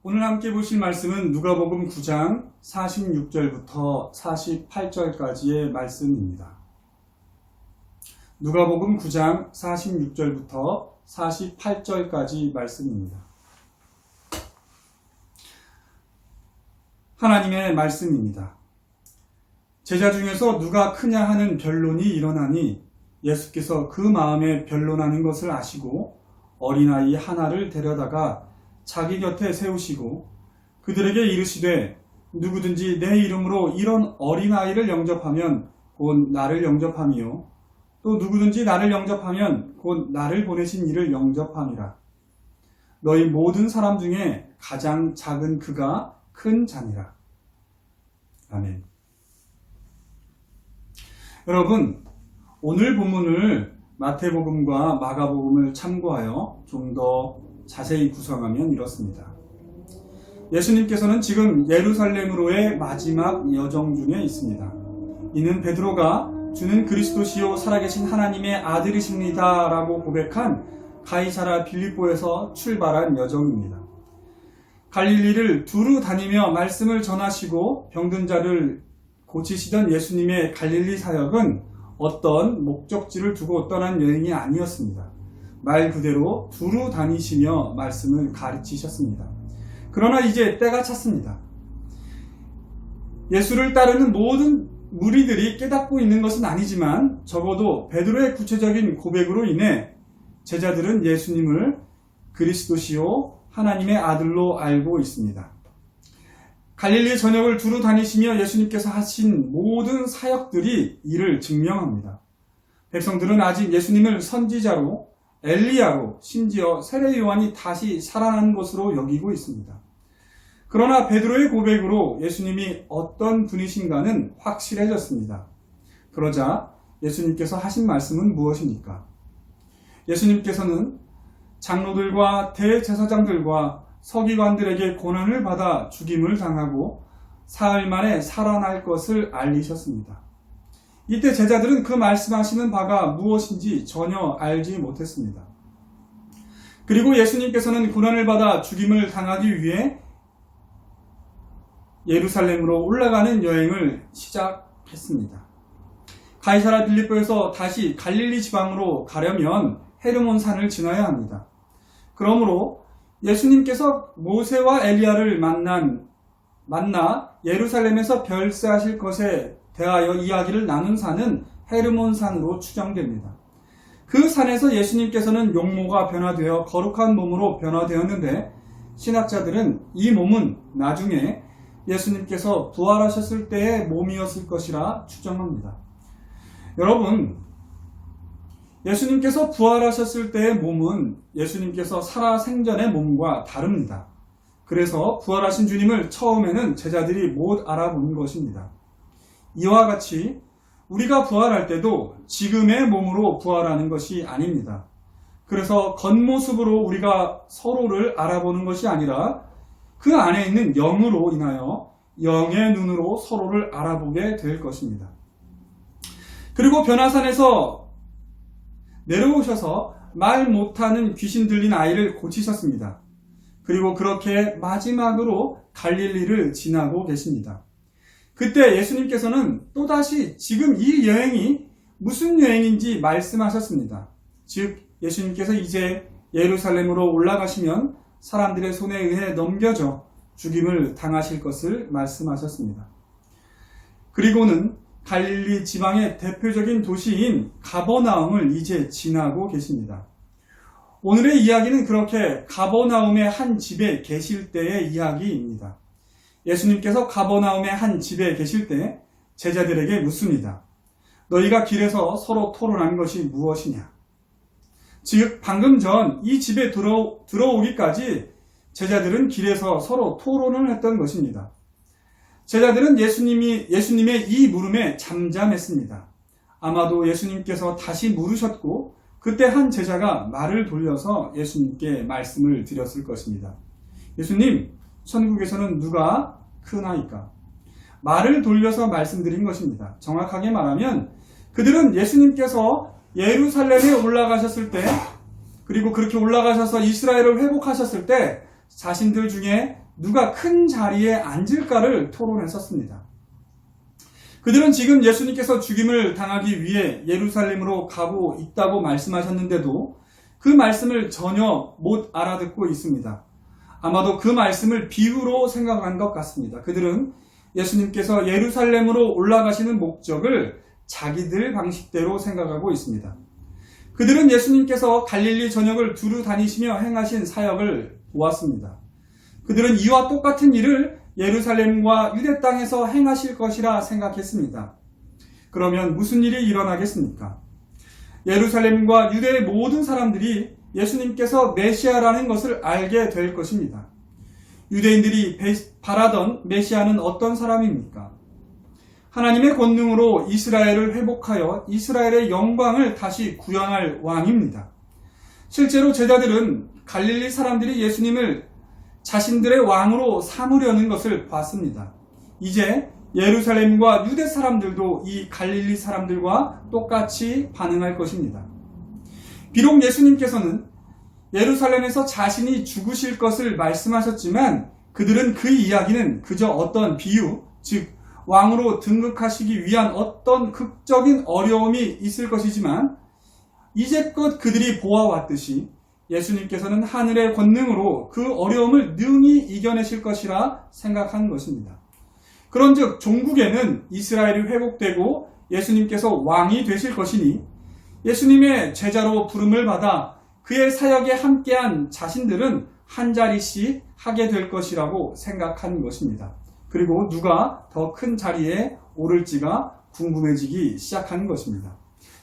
오늘 함께 보실 말씀은 누가복음 9장 46절부터 48절까지의 말씀입니다. 누가복음 9장 46절부터 48절까지 말씀입니다. 하나님의 말씀입니다. 제자 중에서 누가 크냐 하는 변론이 일어나니 예수께서 그 마음에 변론하는 것을 아시고 어린아이 하나를 데려다가 자기 곁에 세우시고 그들에게 이르시되 누구든지 내 이름으로 이런 어린아이를 영접하면 곧 나를 영접함이요 또 누구든지 나를 영접하면 곧 나를 보내신 이를 영접함이라. 너희 모든 사람 중에 가장 작은 그가 큰 자니라. 아멘. 여러분, 오늘 본문을 마태복음과 마가복음을 참고하여 좀 더 자세히 구성하면 이렇습니다. 예수님께서는 지금 예루살렘으로의 마지막 여정 중에 있습니다. 이는 베드로가 주는 그리스도시요 살아계신 하나님의 아들이십니다 라고 고백한 가이사랴 빌립보에서 출발한 여정입니다. 갈릴리를 두루 다니며 말씀을 전하시고 병든 자를 고치시던 예수님의 갈릴리 사역은 어떤 목적지를 두고 떠난 여행이 아니었습니다. 말 그대로 두루 다니시며 말씀을 가르치셨습니다. 그러나 이제 때가 찼습니다. 예수를 따르는 모든 무리들이 깨닫고 있는 것은 아니지만 적어도 베드로의 구체적인 고백으로 인해 제자들은 예수님을 그리스도시요 하나님의 아들로 알고 있습니다. 갈릴리 전역을 두루 다니시며 예수님께서 하신 모든 사역들이 이를 증명합니다. 백성들은 아직 예수님을 선지자로, 엘리야로, 심지어 세례 요한이 다시 살아난 것으로 여기고 있습니다. 그러나 베드로의 고백으로 예수님이 어떤 분이신가는 확실해졌습니다. 그러자 예수님께서 하신 말씀은 무엇입니까? 예수님께서는 장로들과 대제사장들과 서기관들에게 고난을 받아 죽임을 당하고 사흘 만에 살아날 것을 알리셨습니다. 이때 제자들은 그 말씀하시는 바가 무엇인지 전혀 알지 못했습니다. 그리고 예수님께서는 고난을 받아 죽임을 당하기 위해 예루살렘으로 올라가는 여행을 시작했습니다. 가이사랴 빌립보에서 다시 갈릴리 지방으로 가려면 헤르몬 산을 지나야 합니다. 그러므로 예수님께서 모세와 엘리야를 만나 예루살렘에서 별세하실 것에 대하여 이야기를 나눈 산은 헤르몬 산으로 추정됩니다. 그 산에서 예수님께서는 용모가 변화되어 거룩한 몸으로 변화되었는데 신학자들은 이 몸은 나중에 예수님께서 부활하셨을 때의 몸이었을 것이라 추정합니다. 여러분, 예수님께서 부활하셨을 때의 몸은 예수님께서 살아생전의 몸과 다릅니다. 그래서 부활하신 주님을 처음에는 제자들이 못 알아본 것입니다. 이와 같이 우리가 부활할 때도 지금의 몸으로 부활하는 것이 아닙니다. 그래서 겉모습으로 우리가 서로를 알아보는 것이 아니라 그 안에 있는 영으로 인하여 영의 눈으로 서로를 알아보게 될 것입니다. 그리고 변화산에서 내려오셔서 말 못하는 귀신 들린 아이를 고치셨습니다. 그리고 그렇게 마지막으로 갈릴리를 지나고 계십니다. 그때 예수님께서는 또다시 지금 이 여행이 무슨 여행인지 말씀하셨습니다. 즉 예수님께서 이제 예루살렘으로 올라가시면 사람들의 손에 의해 넘겨져 죽임을 당하실 것을 말씀하셨습니다. 그리고는 갈릴리 지방의 대표적인 도시인 가버나움을 이제 지나고 계십니다. 오늘의 이야기는 그렇게 가버나움의 한 집에 계실 때의 이야기입니다. 예수님께서 가버나움의 한 집에 계실 때 제자들에게 묻습니다. 너희가 길에서 서로 토론한 것이 무엇이냐? 즉 방금 전 이 집에 들어오기까지 제자들은 길에서 서로 토론을 했던 것입니다. 제자들은 예수님의 이 물음에 잠잠했습니다. 아마도 예수님께서 다시 물으셨고 그때 한 제자가 말을 돌려서 예수님께 말씀을 드렸을 것입니다. 예수님, 천국에서는 누가 크나이까? 말을 돌려서 말씀드린 것입니다. 정확하게 말하면 그들은 예수님께서 예루살렘에 올라가셨을 때 그리고 그렇게 올라가셔서 이스라엘을 회복하셨을 때 자신들 중에 누가 큰 자리에 앉을까를 토론했었습니다. 그들은 지금 예수님께서 죽임을 당하기 위해 예루살렘으로 가고 있다고 말씀하셨는데도 그 말씀을 전혀 못 알아듣고 있습니다. 아마도 그 말씀을 비유로 생각한 것 같습니다. 그들은 예수님께서 예루살렘으로 올라가시는 목적을 자기들 방식대로 생각하고 있습니다. 그들은 예수님께서 갈릴리 전역을 두루 다니시며 행하신 사역을 보았습니다. 그들은 이와 똑같은 일을 예루살렘과 유대 땅에서 행하실 것이라 생각했습니다. 그러면 무슨 일이 일어나겠습니까? 예루살렘과 유대의 모든 사람들이 예수님께서 메시아라는 것을 알게 될 것입니다. 유대인들이 바라던 메시아는 어떤 사람입니까? 하나님의 권능으로 이스라엘을 회복하여 이스라엘의 영광을 다시 구현할 왕입니다. 실제로 제자들은 갈릴리 사람들이 예수님을 자신들의 왕으로 삼으려는 것을 봤습니다. 이제 예루살렘과 유대 사람들도 이 갈릴리 사람들과 똑같이 반응할 것입니다. 비록 예수님께서는 예루살렘에서 자신이 죽으실 것을 말씀하셨지만 그들은 그 이야기는 그저 어떤 비유, 즉 왕으로 등극하시기 위한 어떤 극적인 어려움이 있을 것이지만 이제껏 그들이 보아왔듯이 예수님께서는 하늘의 권능으로 그 어려움을 능히 이겨내실 것이라 생각한 것입니다. 그런즉 종국에는 이스라엘이 회복되고 예수님께서 왕이 되실 것이니 예수님의 제자로 부름을 받아 그의 사역에 함께한 자신들은 한 자리씩 하게 될 것이라고 생각한 것입니다. 그리고 누가 더 큰 자리에 오를지가 궁금해지기 시작한 것입니다.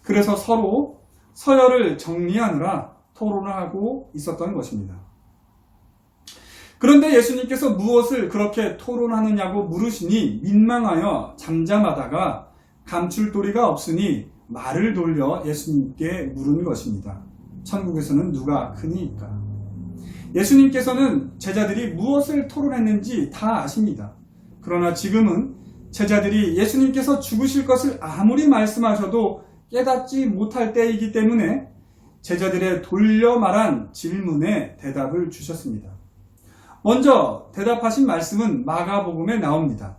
그래서 서로 서열을 정리하느라 토론을 하고 있었던 것입니다. 그런데 예수님께서 무엇을 그렇게 토론하느냐고 물으시니 민망하여 잠잠하다가 감출도리가 없으니 말을 돌려 예수님께 물은 것입니다. 천국에서는 누가 크니까? 예수님께서는 제자들이 무엇을 토론했는지 다 아십니다. 그러나 지금은 제자들이 예수님께서 죽으실 것을 아무리 말씀하셔도 깨닫지 못할 때이기 때문에 제자들의 돌려 말한 질문에 대답을 주셨습니다. 먼저 대답하신 말씀은 마가복음에 나옵니다.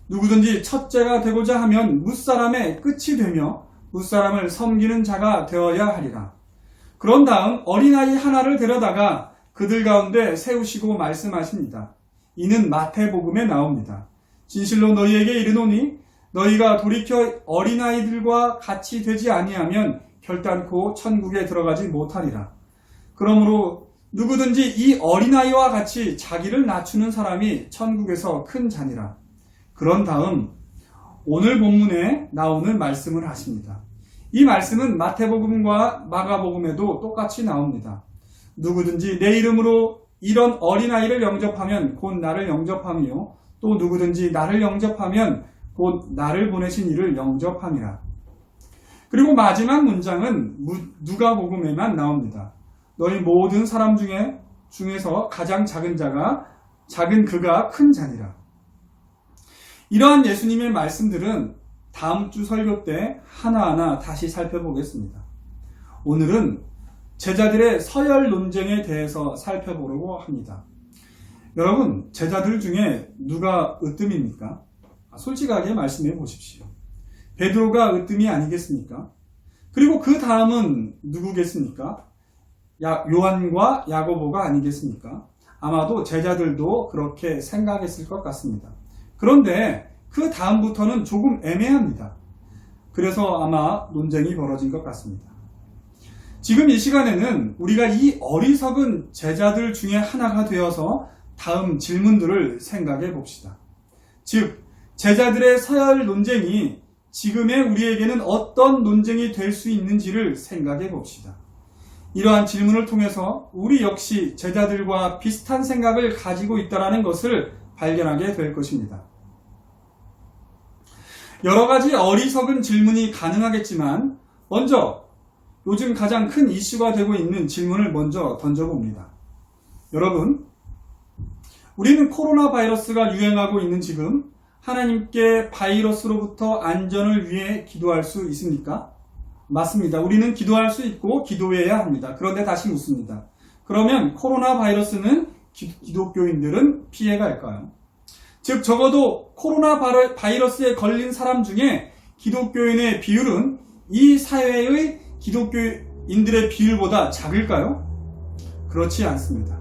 누구든지 첫째가 되고자 하면 뭇사람의 끝이 되며 뭇사람을 섬기는 자가 되어야 하리라. 그런 다음 어린아이 하나를 데려다가 그들 가운데 세우시고 말씀하십니다. 이는 마태복음에 나옵니다. 진실로 너희에게 이르노니 너희가 돌이켜 어린아이들과 같이 되지 아니하면 결단코 천국에 들어가지 못하리라. 그러므로 누구든지 이 어린아이와 같이 자기를 낮추는 사람이 천국에서 큰 자니라. 그런 다음 오늘 본문에 나오는 말씀을 하십니다. 이 말씀은 마태복음과 마가복음에도 똑같이 나옵니다. 누구든지 내 이름으로 이런 어린아이를 영접하면 곧 나를 영접하며 또 누구든지 나를 영접하면 곧 나를 보내신 이를 영접함이라. 그리고 마지막 문장은 누가복음에만 나옵니다. 너희 모든 사람 중에서 가장 작은 그가 큰 자니라. 이러한 예수님의 말씀들은 다음 주 설교 때 하나하나 다시 살펴보겠습니다. 오늘은 제자들의 서열 논쟁에 대해서 살펴보려고 합니다. 여러분, 제자들 중에 누가 으뜸입니까? 솔직하게 말씀해 보십시오. 베드로가 으뜸이 아니겠습니까? 그리고 그 다음은 누구겠습니까? 요한과 야고보가 아니겠습니까? 아마도 제자들도 그렇게 생각했을 것 같습니다. 그런데 그 다음부터는 조금 애매합니다. 그래서 아마 논쟁이 벌어진 것 같습니다. 지금 이 시간에는 우리가 이 어리석은 제자들 중에 하나가 되어서 다음 질문들을 생각해 봅시다. 즉, 제자들의 서열 논쟁이 지금의 우리에게는 어떤 논쟁이 될 수 있는지를 생각해 봅시다. 이러한 질문을 통해서 우리 역시 제자들과 비슷한 생각을 가지고 있다는 것을 발견하게 될 것입니다. 여러 가지 어리석은 질문이 가능하겠지만 먼저 요즘 가장 큰 이슈가 되고 있는 질문을 먼저 던져봅니다. 여러분, 우리는 코로나 바이러스가 유행하고 있는 지금 하나님께 바이러스로부터 안전을 위해 기도할 수 있습니까? 맞습니다. 우리는 기도할 수 있고 기도해야 합니다. 그런데 다시 묻습니다. 그러면 코로나 바이러스는 기독교인들은 피해갈까요? 즉 적어도 코로나 바이러스에 걸린 사람 중에 기독교인의 비율은 이 사회의 기독교인들의 비율보다 작을까요? 그렇지 않습니다.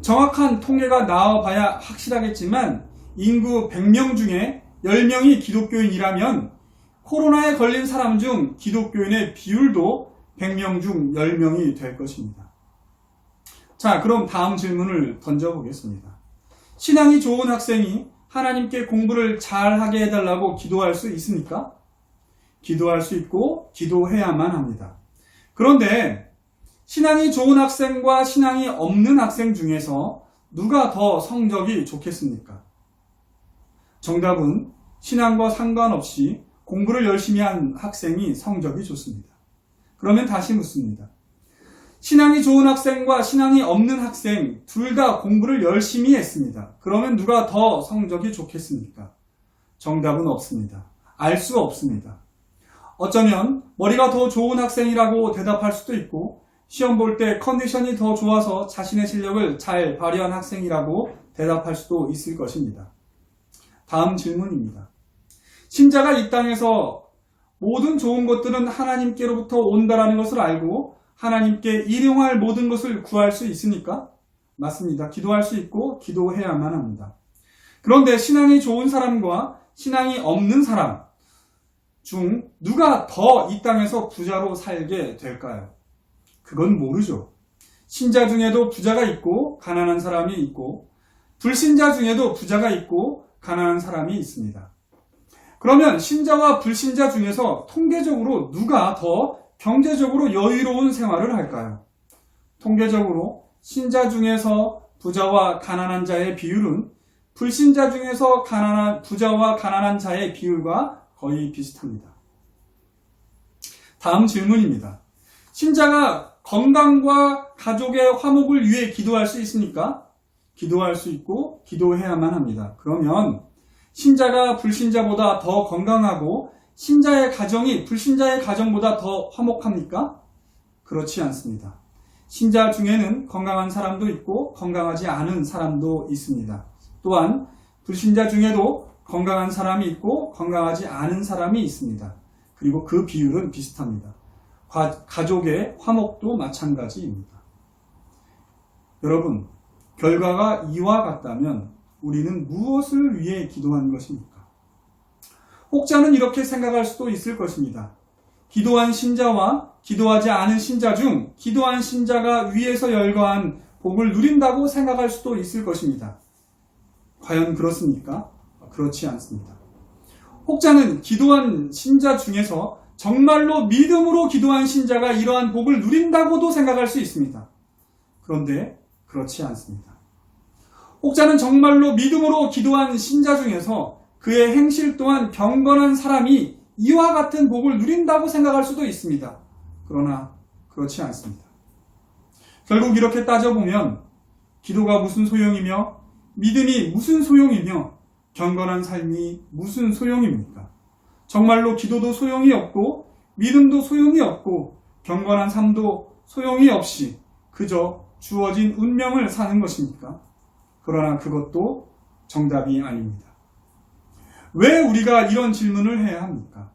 정확한 통계가 나와봐야 확실하겠지만 인구 100명 중에 10명이 기독교인이라면 코로나에 걸린 사람 중 기독교인의 비율도 100명 중 10명이 될 것입니다. 자, 그럼 다음 질문을 던져보겠습니다. 신앙이 좋은 학생이 하나님께 공부를 잘하게 해달라고 기도할 수 있습니까? 기도할 수 있고 기도해야만 합니다. 그런데 신앙이 좋은 학생과 신앙이 없는 학생 중에서 누가 더 성적이 좋겠습니까? 정답은 신앙과 상관없이 공부를 열심히 한 학생이 성적이 좋습니다. 그러면 다시 묻습니다. 신앙이 좋은 학생과 신앙이 없는 학생 둘 다 공부를 열심히 했습니다. 그러면 누가 더 성적이 좋겠습니까? 정답은 없습니다. 알 수 없습니다. 어쩌면 머리가 더 좋은 학생이라고 대답할 수도 있고 시험 볼 때 컨디션이 더 좋아서 자신의 실력을 잘 발휘한 학생이라고 대답할 수도 있을 것입니다. 다음 질문입니다. 신자가 이 땅에서 모든 좋은 것들은 하나님께로부터 온다라는 것을 알고 하나님께 일용할 모든 것을 구할 수 있습니까? 맞습니다. 기도할 수 있고 기도해야만 합니다. 그런데 신앙이 좋은 사람과 신앙이 없는 사람 중 누가 더 이 땅에서 부자로 살게 될까요? 그건 모르죠. 신자 중에도 부자가 있고 가난한 사람이 있고 불신자 중에도 부자가 있고 가난한 사람이 있습니다. 그러면 신자와 불신자 중에서 통계적으로 누가 더 경제적으로 여유로운 생활을 할까요? 통계적으로 신자 중에서 부자와 가난한 자의 비율은 불신자 중에서 부자와 가난한 자의 비율과 거의 비슷합니다. 다음 질문입니다. 신자가 건강과 가족의 화목을 위해 기도할 수 있습니까? 기도할 수 있고 기도해야만 합니다. 그러면 신자가 불신자보다 더 건강하고 신자의 가정이 불신자의 가정보다 더 화목합니까? 그렇지 않습니다. 신자 중에는 건강한 사람도 있고 건강하지 않은 사람도 있습니다. 또한 불신자 중에도 건강한 사람이 있고 건강하지 않은 사람이 있습니다. 그리고 그 비율은 비슷합니다. 가족의 화목도 마찬가지입니다. 여러분, 결과가 이와 같다면 우리는 무엇을 위해 기도한 것입니까? 혹자는 이렇게 생각할 수도 있을 것입니다. 기도한 신자와 기도하지 않은 신자 중 기도한 신자가 위에서 열거한 복을 누린다고 생각할 수도 있을 것입니다. 과연 그렇습니까? 그렇지 않습니다. 혹자는 기도한 신자 중에서 정말로 믿음으로 기도한 신자가 이러한 복을 누린다고도 생각할 수 있습니다. 그런데 그렇지 않습니다. 혹자는 정말로 믿음으로 기도한 신자 중에서 그의 행실 또한 경건한 사람이 이와 같은 복을 누린다고 생각할 수도 있습니다. 그러나 그렇지 않습니다. 결국 이렇게 따져보면 기도가 무슨 소용이며 믿음이 무슨 소용이며 경건한 삶이 무슨 소용입니까? 정말로 기도도 소용이 없고 믿음도 소용이 없고 경건한 삶도 소용이 없이 그저 주어진 운명을 사는 것입니까? 그러나 그것도 정답이 아닙니다. 왜 우리가 이런 질문을 해야 합니까?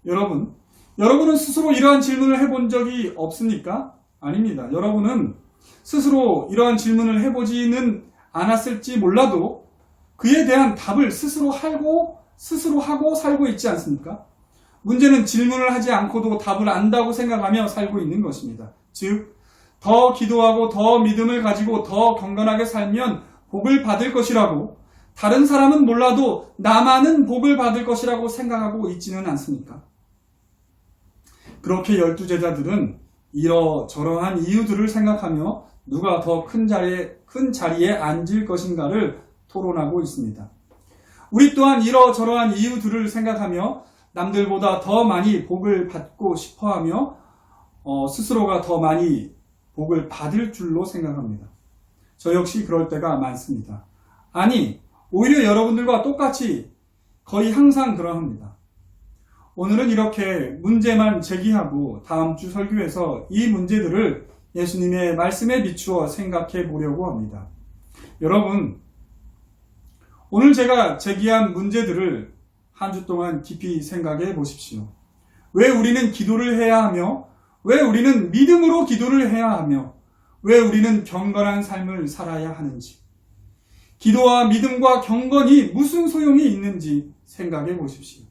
여러분은 스스로 이러한 질문을 해본 적이 없습니까? 아닙니다. 여러분은 스스로 이러한 질문을 해보지는 않았을지 몰라도 그에 대한 답을 스스로 하고 살고 있지 않습니까? 문제는 질문을 하지 않고도 답을 안다고 생각하며 살고 있는 것입니다. 즉, 더 기도하고 더 믿음을 가지고 더 경건하게 살면 복을 받을 것이라고 다른 사람은 몰라도 나만은 복을 받을 것이라고 생각하고 있지는 않습니까? 그렇게 12제자들은 이러저러한 이유들을 생각하며 누가 더 큰 자리에 앉을 것인가를 토론하고 있습니다. 우리 또한 이러저러한 이유들을 생각하며 남들보다 더 많이 복을 받고 싶어하며 스스로가 더 많이 복을 받을 줄로 생각합니다. 저 역시 그럴 때가 많습니다. 아니, 오히려 여러분들과 똑같이 거의 항상 그러합니다. 오늘은 이렇게 문제만 제기하고 다음 주 설교에서 이 문제들을 예수님의 말씀에 비추어 생각해 보려고 합니다. 여러분, 오늘 제가 제기한 문제들을 한 주 동안 깊이 생각해 보십시오. 왜 우리는 기도를 해야 하며, 왜 우리는 믿음으로 기도를 해야 하며, 왜 우리는 경건한 삶을 살아야 하는지, 기도와 믿음과 경건이 무슨 소용이 있는지 생각해 보십시오.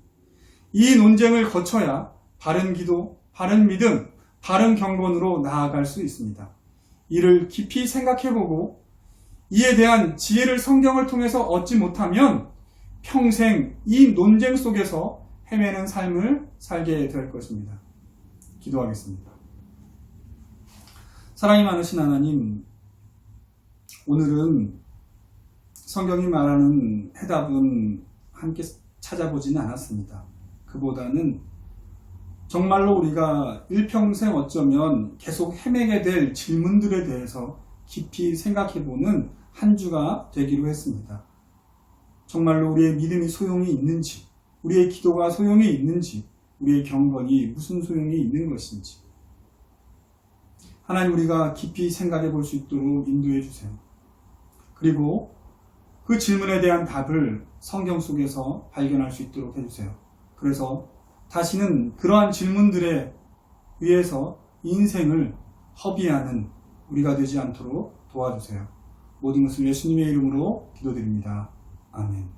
이 논쟁을 거쳐야 바른 기도, 바른 믿음, 바른 경건으로 나아갈 수 있습니다. 이를 깊이 생각해 보고 이에 대한 지혜를 성경을 통해서 얻지 못하면 평생 이 논쟁 속에서 헤매는 삶을 살게 될 것입니다. 기도하겠습니다. 사랑이 많으신 하나님, 오늘은 성경이 말하는 해답은 함께 찾아보지는 않았습니다. 그보다는 정말로 우리가 일평생 어쩌면 계속 헤매게 될 질문들에 대해서 깊이 생각해보는 한 주가 되기로 했습니다. 정말로 우리의 믿음이 소용이 있는지, 우리의 기도가 소용이 있는지, 우리의 경건이 무슨 소용이 있는 것인지, 하나님, 우리가 깊이 생각해 볼 수 있도록 인도해 주세요. 그리고 그 질문에 대한 답을 성경 속에서 발견할 수 있도록 해주세요. 그래서 다시는 그러한 질문들에 의해서 인생을 허비하는 우리가 되지 않도록 도와주세요. 모든 것을 예수님의 이름으로 기도드립니다. 아멘.